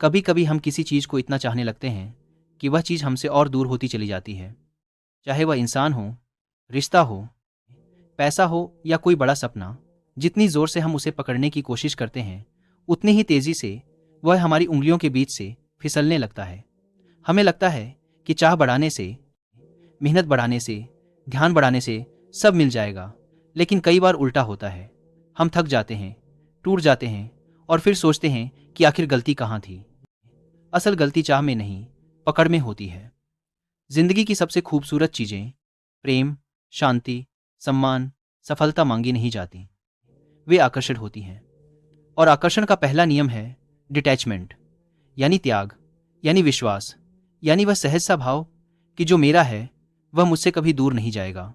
कभी कभी हम किसी चीज़ को इतना चाहने लगते हैं कि वह चीज़ हमसे और दूर होती चली जाती है। चाहे वह इंसान हो, रिश्ता हो, पैसा हो या कोई बड़ा सपना। जितनी जोर से हम उसे पकड़ने की कोशिश करते हैं, उतनी ही तेजी से वह हमारी उंगलियों के बीच से फिसलने लगता है। हमें लगता है कि चाह बढ़ाने से, मेहनत बढ़ाने से, ध्यान बढ़ाने से सब मिल जाएगा, लेकिन कई बार उल्टा होता है। हम थक जाते हैं, टूट जाते हैं और फिर सोचते हैं कि आखिर गलती कहाँ थी। असल गलती चाह में नहीं, पकड़ में होती है। जिंदगी की सबसे खूबसूरत चीजें, प्रेम, शांति, सम्मान, सफलता मांगी नहीं जाती, वे आकर्षण होती हैं। और आकर्षण का पहला नियम है डिटैचमेंट, यानी त्याग, यानी विश्वास, यानी वह सहज सा भाव कि जो मेरा है वह मुझसे कभी दूर नहीं जाएगा।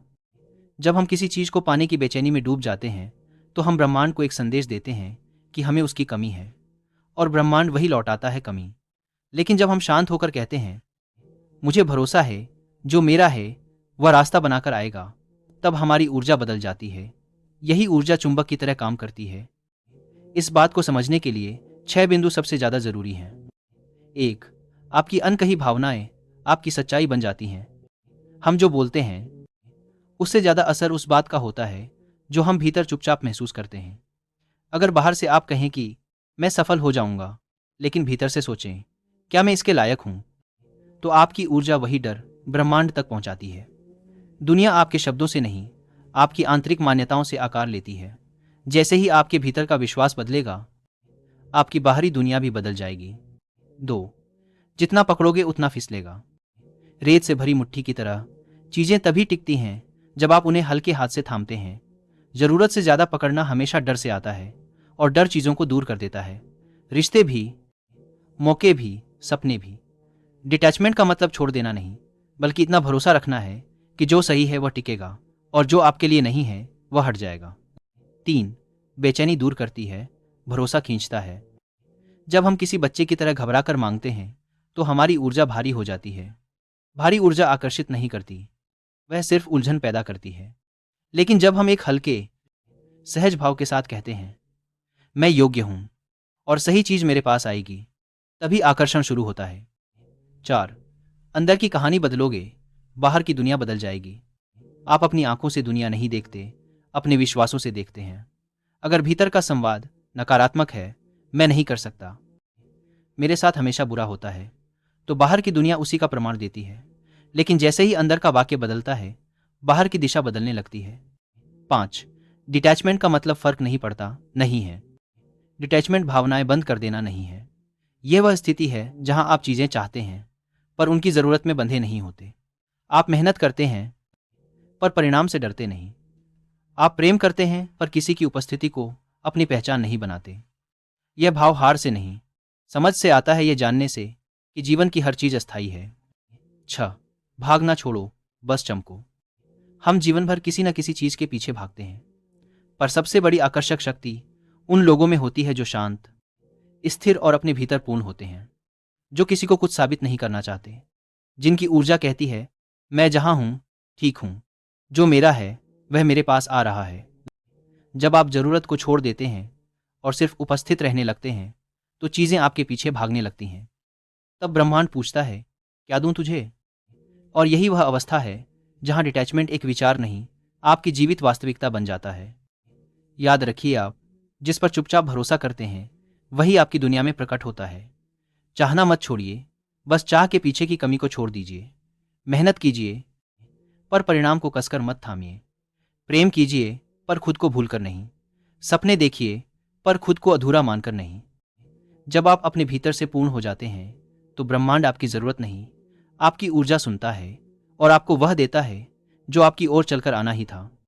जब हम किसी चीज को पाने की बेचैनी में डूब जाते हैं, तो हम ब्रह्मांड को एक संदेश देते हैं कि हमें उसकी कमी है, और ब्रह्मांड वही लौटाता है, कमी। लेकिन जब हम शांत होकर कहते हैं मुझे भरोसा है, जो मेरा है वह रास्ता बनाकर आएगा, तब हमारी ऊर्जा बदल जाती है। यही ऊर्जा चुंबक की तरह काम करती है। इस बात को समझने के लिए 6 बिंदु सबसे ज्यादा जरूरी हैं। 1. आपकी अनकही भावनाएं आपकी सच्चाई बन जाती हैं। हम जो बोलते हैं उससे ज्यादा असर उस बात का होता है जो हम भीतर चुपचाप महसूस करते हैं। अगर बाहर से आप कहें कि मैं सफल हो जाऊंगा, लेकिन भीतर से सोचें क्या मैं इसके लायक हूं, तो आपकी ऊर्जा वही डर ब्रह्मांड तक पहुंचाती है। दुनिया आपके शब्दों से नहीं, आपकी आंतरिक मान्यताओं से आकार लेती है। जैसे ही आपके भीतर का विश्वास बदलेगा, आपकी बाहरी दुनिया भी बदल जाएगी। 2. जितना पकड़ोगे उतना फिसलेगा। रेत से भरी मुट्ठी की तरह चीजें तभी टिकती हैं जब आप उन्हें हल्के हाथ से थामते हैं। जरूरत से ज्यादा पकड़ना हमेशा डर से आता है, और डर चीजों को दूर कर देता है, रिश्ते भी, मौके भी, सपने भी। डिटैचमेंट का मतलब छोड़ देना नहीं, बल्कि इतना भरोसा रखना है कि जो सही है वह टिकेगा, और जो आपके लिए नहीं है वह हट जाएगा। 3. बेचैनी दूर करती है, भरोसा खींचता है। जब हम किसी बच्चे की तरह घबरा कर मांगते हैं, तो हमारी ऊर्जा भारी हो जाती है। भारी ऊर्जा आकर्षित नहीं करती, वह सिर्फ उलझन पैदा करती है। लेकिन जब हम एक हल्के, सहज भाव के साथ कहते हैं मैं योग्य हूं और सही चीज मेरे पास आएगी, तभी आकर्षण शुरू होता है। 4. अंदर की कहानी बदलोगे, बाहर की दुनिया बदल जाएगी। आप अपनी आंखों से दुनिया नहीं देखते, अपने विश्वासों से देखते हैं। अगर भीतर का संवाद नकारात्मक है, मैं नहीं कर सकता, मेरे साथ हमेशा बुरा होता है, तो बाहर की दुनिया उसी का प्रमाण देती है। लेकिन जैसे ही अंदर का वाक्य बदलता है, बाहर की दिशा बदलने लगती है। 5. डिटैचमेंट का मतलब फर्क नहीं पड़ता नहीं है। डिटैचमेंट भावनाएं बंद कर देना नहीं है। यह वह स्थिति है जहां आप चीजें चाहते हैं, पर उनकी जरूरत में बंधे नहीं होते। आप मेहनत करते हैं, पर परिणाम से डरते नहीं। आप प्रेम करते हैं, पर किसी की उपस्थिति को अपनी पहचान नहीं बनाते। यह भाव हार से नहीं, समझ से आता है, यह जानने से कि जीवन की हर चीज अस्थायी है। 6. भागना छोड़ो, बस चमको। हम जीवन भर किसी न किसी चीज के पीछे भागते हैं, पर सबसे बड़ी आकर्षक शक्ति उन लोगों में होती है जो शांत, स्थिर और अपने भीतर पूर्ण होते हैं, जो किसी को कुछ साबित नहीं करना चाहते, जिनकी ऊर्जा कहती है मैं जहां हूं ठीक हूं, जो मेरा है वह मेरे पास आ रहा है। जब आप जरूरत को छोड़ देते हैं और सिर्फ उपस्थित रहने लगते हैं, तो चीजें आपके पीछे भागने लगती हैं। तब ब्रह्मांड पूछता है क्या दूं तुझे? और यही वह अवस्था है जहां डिटैचमेंट एक विचार नहीं, आपकी जीवित वास्तविकता बन जाता है। याद रखिए, आप जिस पर चुपचाप भरोसा करते हैं वही आपकी दुनिया में प्रकट होता है। चाहना मत छोड़िए, बस चाह के पीछे की कमी को छोड़ दीजिए। मेहनत कीजिए, पर परिणाम को कसकर मत थामिए। प्रेम कीजिए, पर खुद को भूलकर नहीं। सपने देखिए, पर खुद को अधूरा मानकर नहीं। जब आप अपने भीतर से पूर्ण हो जाते हैं, तो ब्रह्मांड आपकी जरूरत नहीं, आपकी ऊर्जा सुनता है और आपको वह देता है जो आपकी ओर चलकर आना ही था।